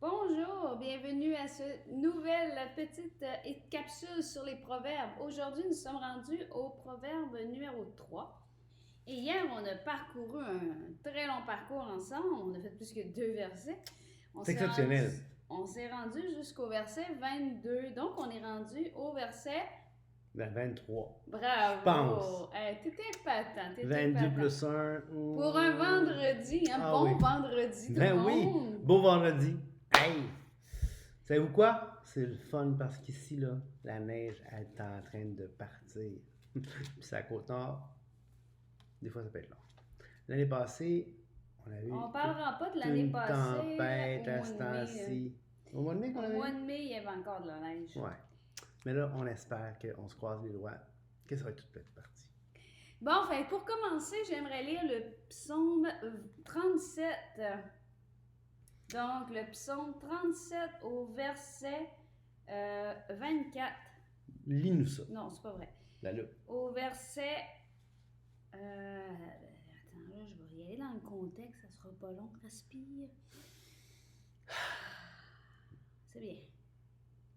Bonjour, bienvenue à cette nouvelle petite capsule sur les proverbes. Aujourd'hui, nous sommes rendus au proverbe numéro 3. Et hier, on a parcouru un très long parcours ensemble. On a fait plus que 2 versets. C'est exceptionnel. On s'est rendu jusqu'au verset 22. Donc, on est rendu au verset... 23. Bravo! Je pense. T'étais épatant, 22 plus 1. Pour un vendredi, bon vendredi tout le monde. Oui, beau vendredi. Hey! Savez-vous quoi? C'est le fun parce qu'ici, là, la neige, elle est en train de partir. Puis c'est à Côte-Nord. Des fois, ça peut être long. L'année passée, on a eu. On parlera pas de l'année passée. Tempête à ce temps-ci. Au mois de mai qu'on avait? Au mois de mai, il y avait encore de la neige. Ouais. Mais là, on espère qu'on se croise les doigts, que ça va être toute partie. Bon, fait, pour commencer, j'aimerais lire le psaume 37. Donc, le psaume 37 au verset 24. Lis-nous ça. Non, c'est pas vrai. Là. Au verset... attends, là, je vais y aller dans le contexte, ça sera pas long. Respire. C'est bien.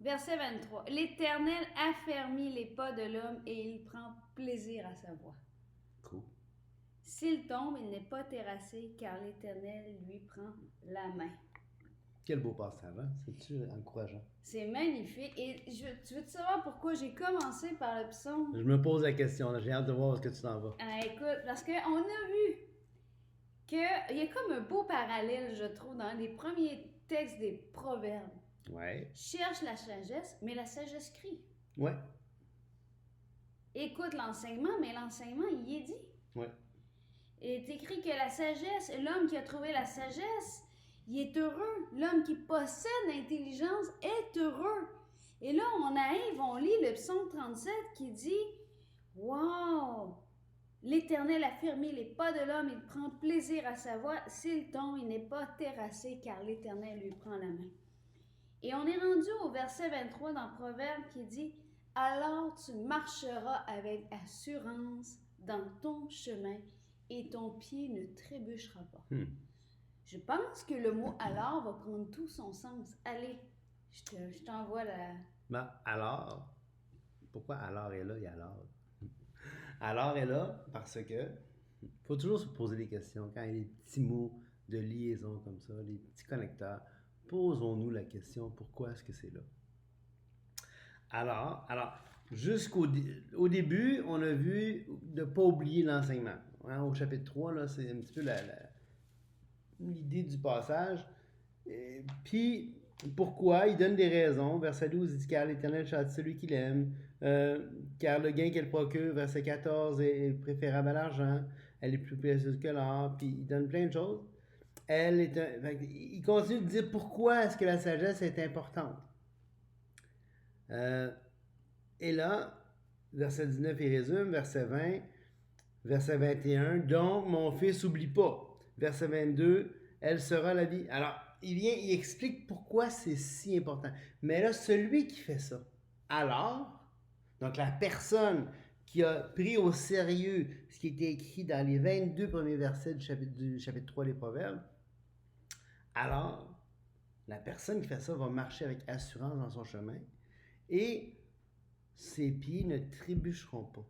Verset 23. L'Éternel affermit les pas de l'homme et il prend plaisir à sa voix. Cool. S'il tombe, il n'est pas terrassé car l'Éternel lui prend la main. Quel beau passage, hein? C'est-tu encourageant? C'est magnifique. Et tu veux savoir pourquoi j'ai commencé par le psaume? Je me pose la question, là. J'ai hâte de voir où est-ce que tu t'en vas. Écoute, parce qu'on a vu qu'il y a comme un beau parallèle, je trouve, dans les premiers textes des proverbes. Ouais. Cherche la sagesse, mais la sagesse crie. Ouais. Écoute l'enseignement, mais l'enseignement, il y est dit. Ouais. Et c'est écrit que la sagesse, l'homme qui a trouvé la sagesse, il est heureux. L'homme qui possède l'intelligence est heureux. Et là, on lit le psaume 37 qui dit « Wow! L'Éternel a fermé les pas de l'homme, il prend plaisir à sa voix. S'il tombe, il n'est pas terrassé, car l'Éternel lui prend la main. » Et on est rendu au verset 23 dans le Proverbe qui dit « Alors tu marcheras avec assurance dans ton chemin et ton pied ne trébuchera pas. » Je pense que le mot « alors » va prendre tout son sens. Allez, je t'envoie la... Ben, alors, pourquoi alors est là et alors? Alors est là parce que faut toujours se poser des questions. Quand il y a des petits mots de liaison comme ça, des petits connecteurs, posons-nous la question, pourquoi est-ce que c'est là? Alors jusqu'au début, on a vu de ne pas oublier l'enseignement. Hein, au chapitre 3, là, c'est un petit peu l'idée du passage. Puis, pourquoi? Il donne des raisons. Verset 12, il dit « Car l'Éternel châtie celui qu'il aime. Car le gain qu'elle procure, verset 14, est préférable à l'argent. Elle est plus précieuse que l'or. » Puis, il donne plein de choses. Il continue de dire pourquoi est-ce que la sagesse est importante. Et là, verset 19, il résume. Verset 20, verset 21, « Donc, mon fils, oublie pas. » Verset 22, « Elle sera la vie. » Alors, il explique pourquoi c'est si important. Mais là, celui qui fait ça, alors, donc la personne qui a pris au sérieux ce qui était écrit dans les 22 premiers versets du chapitre 3 des Proverbes, alors, la personne qui fait ça va marcher avec assurance dans son chemin et ses pieds ne trébucheront pas.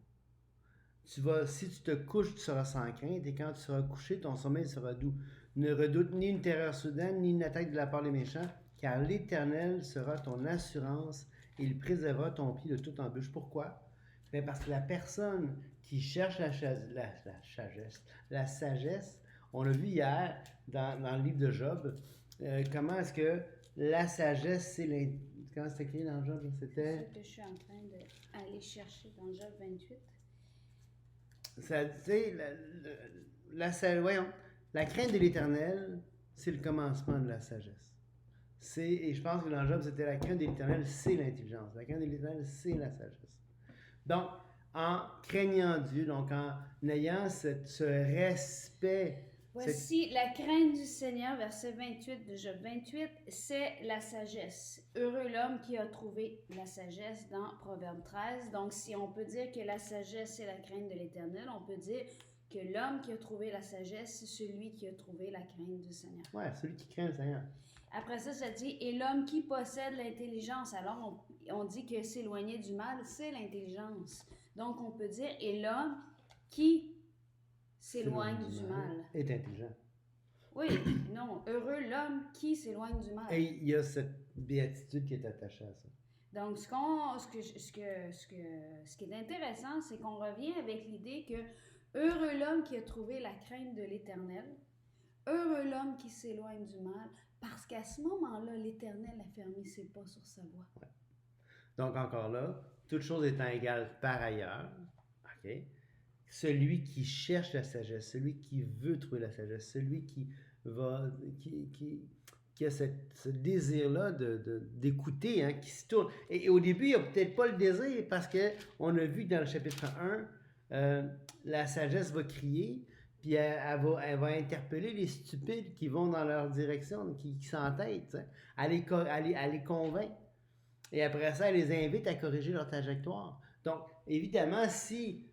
Si tu te couches, tu seras sans crainte, et quand tu seras couché, ton sommeil sera doux. Ne redoute ni une terreur soudaine, ni une attaque de la part des méchants, car l'Éternel sera ton assurance, et il préservera ton pied de toute embûche. Pourquoi? Bien parce que la personne qui cherche la sagesse, on l'a vu hier dans le livre de Job, comment est-ce que la sagesse, c'est comment c'est écrit dans Job? C'était... C'est ce que je suis en train d'aller chercher dans Job 28. Ça, la crainte de l'Éternel, c'est le commencement de la sagesse. Et je pense que dans Job, c'était la crainte de l'Éternel, c'est l'intelligence. La crainte de l'Éternel, c'est la sagesse. Donc, en craignant Dieu, donc en ayant ce respect. Voici la crainte du Seigneur, verset 28 de Job 28, c'est la sagesse. Heureux l'homme qui a trouvé la sagesse dans Proverbe 13. Donc, si on peut dire que la sagesse, c'est la crainte de l'Éternel, on peut dire que l'homme qui a trouvé la sagesse, c'est celui qui a trouvé la crainte du Seigneur. Ouais, celui qui craint le Seigneur. Après ça, ça dit, et l'homme qui possède l'intelligence. Alors, on dit que s'éloigner du mal, c'est l'intelligence. Donc, on peut dire, et l'homme qui s'éloigne du mal. Est intelligent. Oui, non, heureux l'homme qui s'éloigne du mal. Et il y a cette béatitude qui est attachée à ça. Donc, ce qui est intéressant, c'est qu'on revient avec l'idée que heureux l'homme qui a trouvé la crainte de l'Éternel, heureux l'homme qui s'éloigne du mal, parce qu'à ce moment-là, l'Éternel a fermé ses pas sur sa voie. Ouais. Donc, encore là, toute chose étant égale par ailleurs, OK? Celui qui cherche la sagesse, celui qui veut trouver la sagesse, celui qui a ce désir-là d'écouter, hein, qui se tourne. Et au début, il n'y a peut-être pas le désir parce qu'on a vu dans le chapitre 1, la sagesse va crier, puis elle va interpeller les stupides qui vont dans leur direction, qui s'entêtent. Elle les convainc. Et après ça, elle les invite à corriger leur trajectoire. Donc, évidemment, si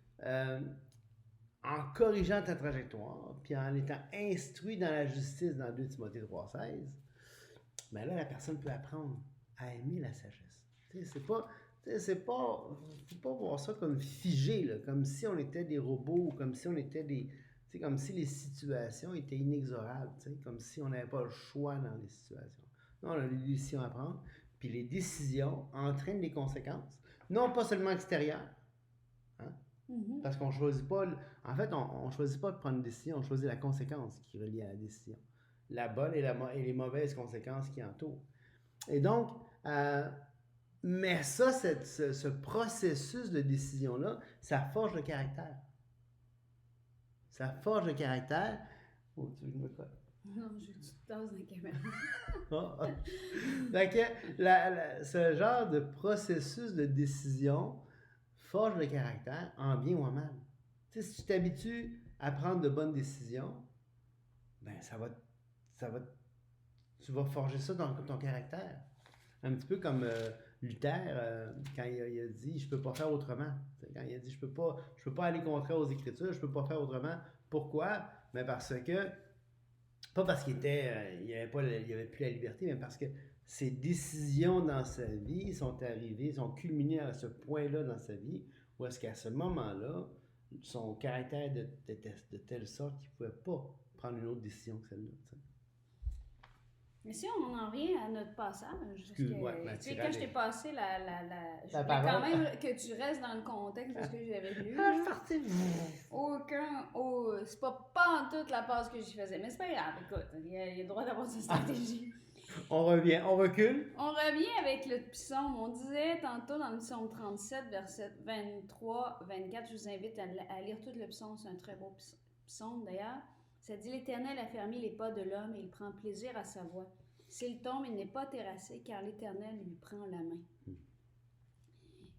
en corrigeant ta trajectoire, puis en étant instruit dans la justice dans 2 Timothée 3,16, ben là, la personne peut apprendre à aimer la sagesse. C'est pas voir ça comme figé, là, comme si on était des robots, comme si on était c'est comme si les situations étaient inexorables, comme si on n'avait pas le choix dans les situations. Non, on a des décisions à prendre, puis les décisions entraînent des conséquences, non pas seulement extérieures, hein, parce qu'on choisit pas, en fait, on choisit pas de prendre une décision, on choisit la conséquence qui est reliée à la décision. La bonne et les mauvaises conséquences qui entourent. Et donc, mais ça, ce processus de décision-là, ça forge le caractère. Ça forge le caractère. Oh, tu veux que je me colle? Non, je veux que tu te tasses dans la caméra. Donc, ce genre de processus de décision forge le caractère en bien ou en mal. Tu sais, si tu t'habitues à prendre de bonnes décisions, ben tu vas forger ça dans ton caractère. Un petit peu comme Luther, quand il a dit « je peux pas faire autrement ». Quand il a dit « je peux pas aller contraire aux Écritures, je peux pas faire autrement ». Pourquoi? Mais parce que, pas parce qu'il avait plus la liberté, mais parce que ses décisions dans sa vie sont culminées à ce point-là dans sa vie, où est-ce qu'à ce moment-là, son caractère de telle sorte qu'il ne pouvait pas prendre une autre décision que celle-là. T'sais. Mais si on en revient à notre passage, quand je t'ai passé je voulais quand même que tu restes dans le contexte de ce que j'avais lu. C'est pas en toute la passe que j'y faisais, mais c'est pas grave, écoute, il a le droit d'avoir sa stratégie. On recule. On revient avec le psaume. On disait tantôt dans le psaume 37, verset 23-24, je vous invite à lire tout le psaume, c'est un très beau psaume d'ailleurs. Ça dit, l'Éternel a fermé les pas de l'homme et il prend plaisir à sa voix. S'il tombe, il n'est pas terrassé, car l'Éternel lui prend la main.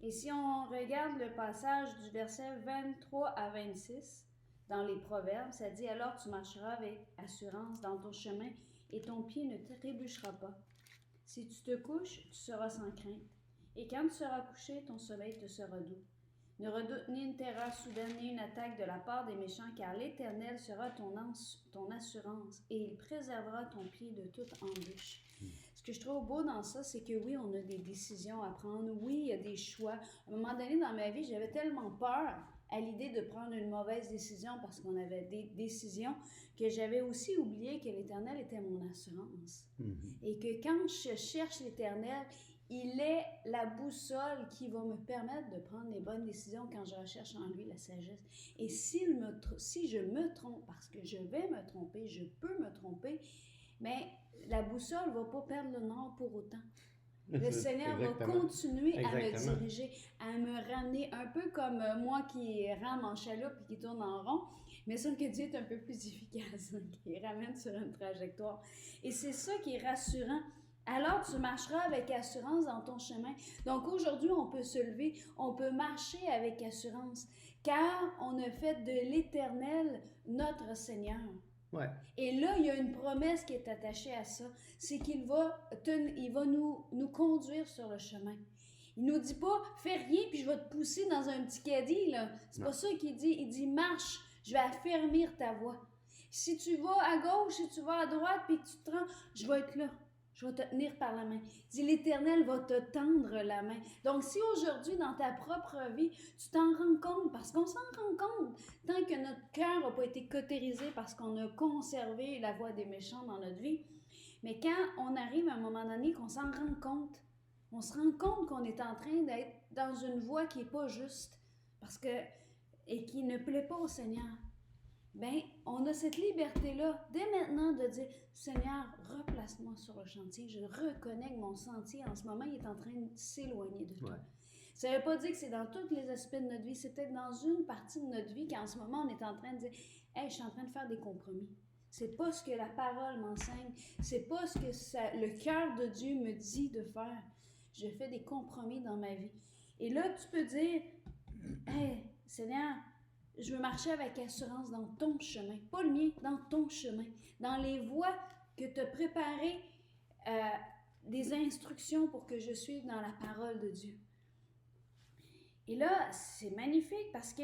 Et si on regarde le passage du verset 23 à 26, dans les Proverbes, ça dit, alors tu marcheras avec assurance dans ton chemin et ton pied ne te trébuchera pas. Si tu te couches, tu seras sans crainte. Et quand tu seras couché, ton sommeil te sera doux. Ne redoute ni une terreur soudaine, ni une attaque de la part des méchants, car l'Éternel sera ton assurance, et il préservera ton pied de toute embûche. Ce que je trouve beau dans ça, c'est que oui, on a des décisions à prendre, oui, il y a des choix. À un moment donné dans ma vie, j'avais tellement peur à l'idée de prendre une mauvaise décision parce qu'on avait des décisions que j'avais aussi oublié que l'Éternel était mon assurance. Et que quand je cherche l'Éternel, il est la boussole qui va me permettre de prendre les bonnes décisions quand je recherche en lui la sagesse. Et si je me trompe, parce que je vais me tromper, je peux me tromper, mais la boussole ne va pas perdre le nord pour autant. Le Seigneur va continuer à me diriger, à me ramener, un peu comme moi qui rame en chaloupe et qui tourne en rond, mais sauf que Dieu est un peu plus efficace, qui ramène sur une trajectoire. Et c'est ça qui est rassurant. Alors tu marcheras avec assurance dans ton chemin. Donc aujourd'hui, on peut se lever, on peut marcher avec assurance, car on a fait de l'Éternel notre Seigneur. Ouais. Et là, il y a une promesse qui est attachée à ça, c'est qu'il va nous conduire sur le chemin. Il nous dit pas, fais rien puis je vais te pousser dans un petit caddie, là. C'est pas ça qu'il dit. Il dit, marche, je vais affermir ta voie. Si tu vas à gauche, si tu vas à droite puis que tu te rends, je vais être là. Je vais te tenir par la main. Il dit, l'Éternel va te tendre la main. Donc, si aujourd'hui, dans ta propre vie, tu t'en rends compte, parce qu'on s'en rend compte, tant que notre cœur n'a pas été cautérisé parce qu'on a conservé la voie des méchants dans notre vie, mais quand on arrive à un moment donné qu'on s'en rend compte, on se rend compte qu'on est en train d'être dans une voie qui n'est pas juste, et qui ne plaît pas au Seigneur. Bien, on a cette liberté-là, dès maintenant, de dire, Seigneur, replace-moi sur le chantier. Je reconnais que mon sentier, en ce moment, il est en train de s'éloigner de toi. Ouais. Ça ne veut pas dire que c'est dans tous les aspects de notre vie, c'est peut-être dans une partie de notre vie qu'en ce moment, on est en train de dire, hey, je suis en train de faire des compromis. C'est pas ce que la parole m'enseigne, c'est pas ce que le cœur de Dieu me dit de faire. Je fais des compromis dans ma vie. Et là, tu peux dire, hey, Seigneur, je veux marcher avec assurance dans ton chemin, pas le mien, dans ton chemin, dans les voies que tu as préparées, des instructions pour que je suive dans la parole de Dieu. Et là, c'est magnifique parce que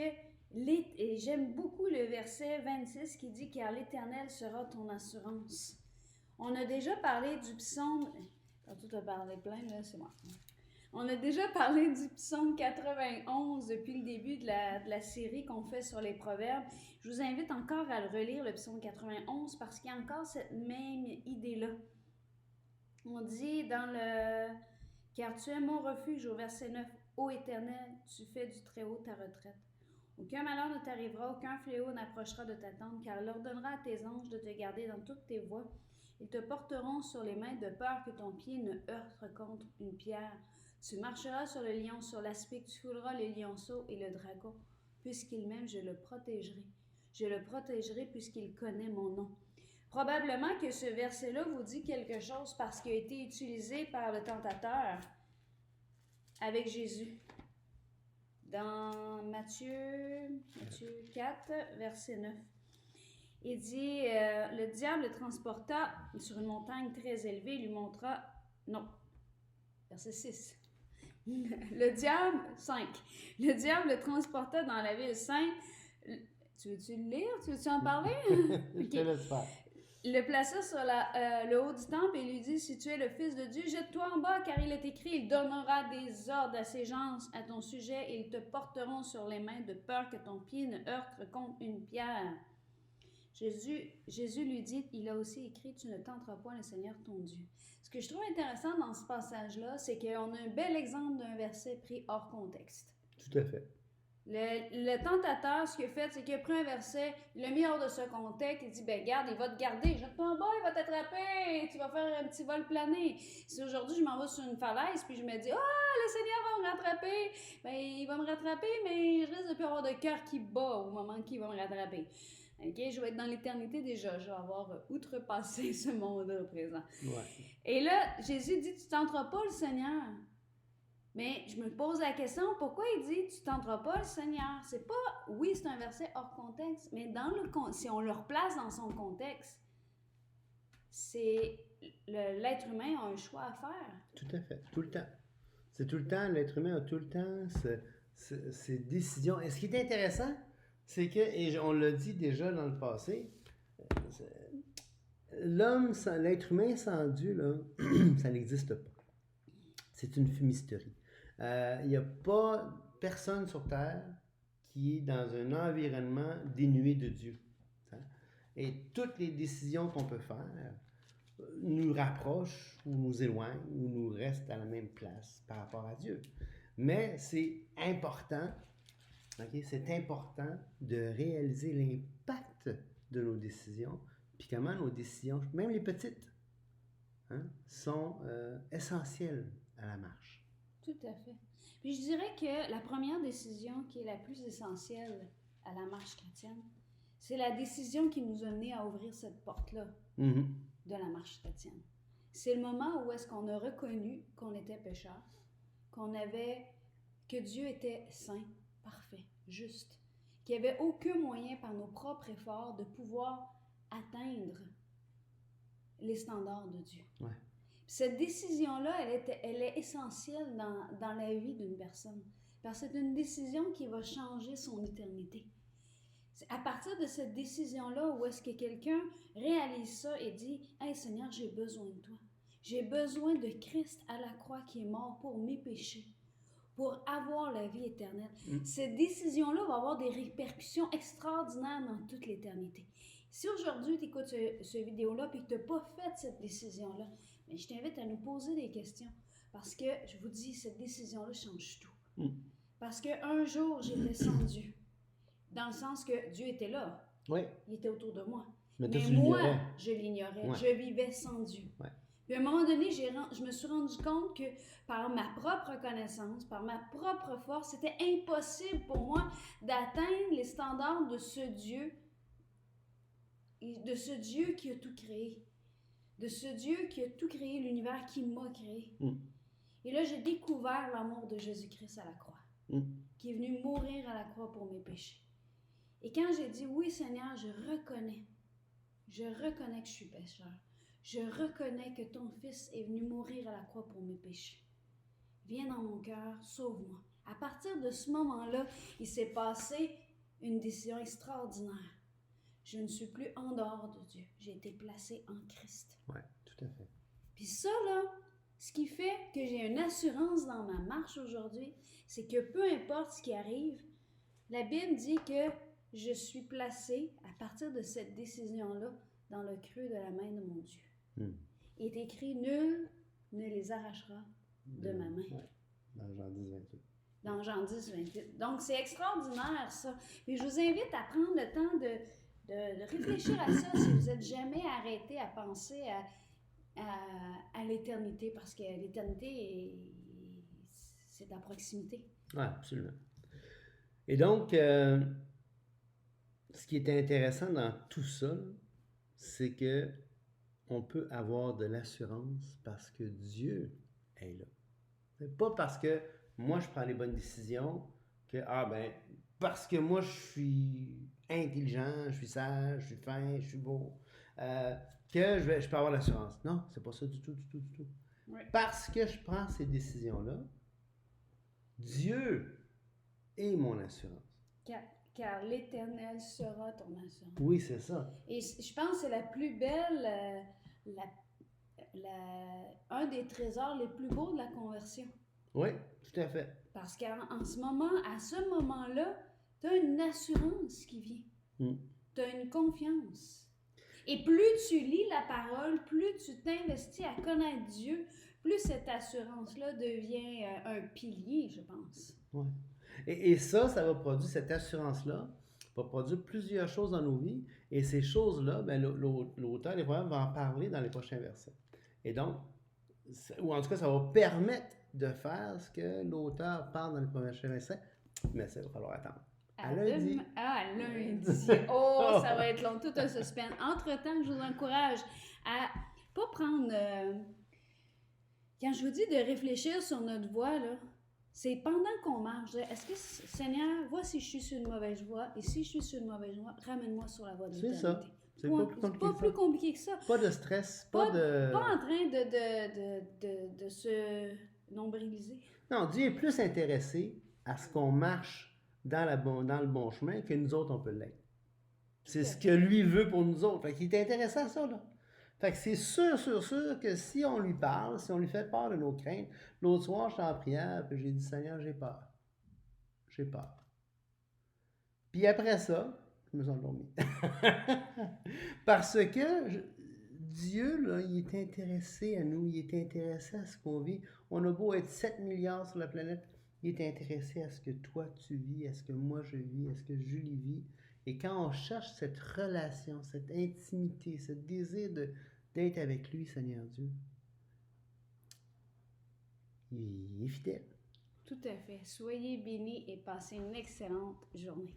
et j'aime beaucoup le verset 26 qui dit « Car l'Éternel sera ton assurance ». On a déjà parlé du psaume... Tantôt, tu as parlé plein, là, c'est moi. On a déjà parlé du psaume 91 depuis le début de la série qu'on fait sur les proverbes. Je vous invite encore à le relire, le psaume 91, parce qu'il y a encore cette même idée-là. On dit dans le... « Car tu es mon refuge » au verset 9, « Ô Éternel, tu fais du Très-Haut ta retraite. Aucun malheur ne t'arrivera, aucun fléau n'approchera de ta tente, car il ordonnera à tes anges de te garder dans toutes tes voies. Ils te porteront sur les mains de peur que ton pied ne heurte contre une pierre. Tu marcheras sur le lion, sur l'aspic, tu fouleras les lionceaux et le dragon. Puisqu'il m'aime, je le protégerai. Je le protégerai puisqu'il connaît mon nom. Probablement que ce verset-là vous dit quelque chose parce qu'il a été utilisé par le tentateur avec Jésus. Dans Matthieu 4, verset 9. Il dit, le diable le transporta sur une montagne très élevée, lui montra... Non, verset 6. Le diable, 5. Le diable le transporta dans la ville sainte. Tu veux-tu le lire? Tu veux-tu en parler? Je te laisse faire. Le plaça sur le haut du temple et lui dit, si tu es le Fils de Dieu, jette-toi en bas, car il est écrit, il donnera des ordres à ses gens à ton sujet et ils te porteront sur les mains de peur que ton pied ne heurte contre une pierre. Jésus lui dit, il a aussi écrit, tu ne tenteras point le Seigneur ton Dieu. Ce que je trouve intéressant dans ce passage-là, c'est qu'on a un bel exemple d'un verset pris hors contexte. Tout à fait. Le tentateur, ce qu'il a fait, c'est qu'il a pris un verset, il l'a mis hors de ce contexte, il dit, ben garde, il va te garder, jette-toi en bas, il va t'attraper, tu vas faire un petit vol plané. Si aujourd'hui je m'en vais sur une falaise, puis je me dis, le Seigneur va me rattraper, ben il va me rattraper, mais je risque de plus avoir de cœur qui bat au moment qu'il va me rattraper. Ok, je vais être dans l'éternité déjà, je vais avoir outrepassé ce monde-là présent. Ouais. Et là, Jésus dit, tu tenteras pas le Seigneur. Mais je me pose la question, pourquoi il dit tu tenteras pas le Seigneur? C'est pas, oui, c'est un verset hors contexte, mais dans si on le replace dans son contexte, c'est l'être humain a un choix à faire. Tout à fait, tout le temps. C'est tout le temps, l'être humain a tout le temps ses décisions. Et ce qui est intéressant, c'est que, et on l'a dit déjà dans le passé, l'être humain sans Dieu, là, ça n'existe pas. C'est une fumisterie. Il n'y a pas personne sur Terre qui est dans un environnement dénué de Dieu. Et toutes les décisions qu'on peut faire nous rapprochent ou nous éloignent ou nous restent à la même place par rapport à Dieu. Mais c'est important, c'est important de réaliser l'impact de nos décisions, puis comment nos décisions, même les petites, sont essentielles à la marche. Tout à fait. Puis je dirais que la première décision qui est la plus essentielle à la marche chrétienne, c'est la décision qui nous a menés à ouvrir cette porte-là de la marche chrétienne. C'est le moment où est-ce qu'on a reconnu qu'on était pécheur, que Dieu était saint, parfait, juste, qu'il n'y avait aucun moyen par nos propres efforts de pouvoir atteindre les standards de Dieu. Ouais. Cette décision-là, elle est essentielle dans la vie d'une personne. Parce que c'est une décision qui va changer son éternité. C'est à partir de cette décision-là où est-ce que quelqu'un réalise ça et dit « Hey Seigneur, j'ai besoin de toi. J'ai besoin de Christ à la croix qui est mort pour mes péchés, pour avoir la vie éternelle. Cette décision-là va avoir des répercussions extraordinaires dans toute l'éternité. Si aujourd'hui tu écoutes cette vidéo-là et que tu n'as pas fait cette décision-là, mais je t'invite à nous poser des questions. Parce que, je vous dis, cette décision-là change tout. Parce qu'un jour, j'étais sans Dieu. Dans le sens que Dieu était là. Oui. Il était autour de moi. Mais moi, je l'ignorais. Ouais. Je vivais sans Dieu. Ouais. Puis à un moment donné, je me suis rendu compte que par ma propre connaissance, par ma propre force, c'était impossible pour moi d'atteindre les standards de ce Dieu qui a tout créé. De ce Dieu qui a tout créé, l'univers qui m'a créé. Et là, j'ai découvert l'amour de Jésus-Christ à la croix, qui est venu mourir à la croix pour mes péchés. Et quand j'ai dit, oui Seigneur, je reconnais que je suis pécheur. Je reconnais que ton Fils est venu mourir à la croix pour mes péchés. Viens dans mon cœur, sauve-moi. À partir de ce moment-là, il s'est passé une décision extraordinaire. Je ne suis plus en dehors de Dieu. J'ai été placée en Christ. Oui, tout à fait. Puis ça, là, ce qui fait que j'ai une assurance dans ma marche aujourd'hui, c'est que peu importe ce qui arrive, la Bible dit que je suis placée, à partir de cette décision-là, dans le creux de la main de mon Dieu. Il est écrit, nul ne les arrachera de ma main. Ouais. Dans Jean 10, 28. Dans Jean 10, 28. Donc, c'est extraordinaire, ça. Et je vous invite à prendre le temps de réfléchir à ça si vous n'êtes jamais arrêté à penser à l'éternité, parce que l'éternité, c'est à proximité. Oui, absolument. Et donc, ce qui est intéressant dans tout ça, c'est que on peut avoir de l'assurance parce que Dieu est là. C'est pas parce que moi je prends les bonnes décisions que parce que moi je suis intelligent, je suis sage, je suis fin, je suis beau, que je peux avoir l'assurance. Non, c'est pas ça du tout. Oui. Parce que je prends ces décisions-là, Dieu est mon assurance. Car l'Éternel sera ton assurance. Oui, c'est ça. Et je pense que c'est la plus belle, un des trésors les plus beaux de la conversion. Oui, tout à fait. Parce qu'en ce moment, à ce moment-là, tu as une assurance qui vient. Tu as une confiance. Et plus tu lis la parole, plus tu t'investis à connaître Dieu, plus cette assurance-là devient un pilier, je pense. Oui. Et ça va produire, cette assurance-là, va produire plusieurs choses dans nos vies. Et ces choses-là, l'auteur des Proverbes va en parler dans les prochains versets. Et donc, ou en tout cas, ça va permettre de faire ce que l'auteur parle dans les prochains versets. Mais ça, il va falloir attendre. À lundi. Lundi. Oh, ça va être long, tout un suspense. Entre-temps, je vous encourage à pas prendre... Quand je vous dis de réfléchir sur notre voie, là, c'est pendant qu'on marche. Est-ce que, Seigneur, vois si je suis sur une mauvaise voie, et si je suis sur une mauvaise voie, ramène-moi sur la voie de l'éternité. C'est ça. C'est pas plus compliqué que ça. Pas de stress, pas en train de se nombriliser. Non, Dieu est plus intéressé à ce qu'on marche dans le bon chemin que nous autres, on peut l'être. C'est ce que lui veut pour nous autres. Fait qu'il est intéressé à ça, là. Fait que c'est sûr que si on lui parle, si on lui fait part de nos craintes, l'autre soir, j'étais en prière, puis j'ai dit, Seigneur, j'ai peur. J'ai peur. Puis après ça, je me suis endormi. Parce que Dieu, là, il est intéressé à nous, il est intéressé à ce qu'on vit. On a beau être 7 milliards sur la planète, il est intéressé à ce que toi tu vis, à ce que moi je vis, à ce que Julie vit. Et quand on cherche cette relation, cette intimité, ce désir d'être avec lui, Seigneur Dieu, il est fidèle. Tout à fait. Soyez bénis et passez une excellente journée.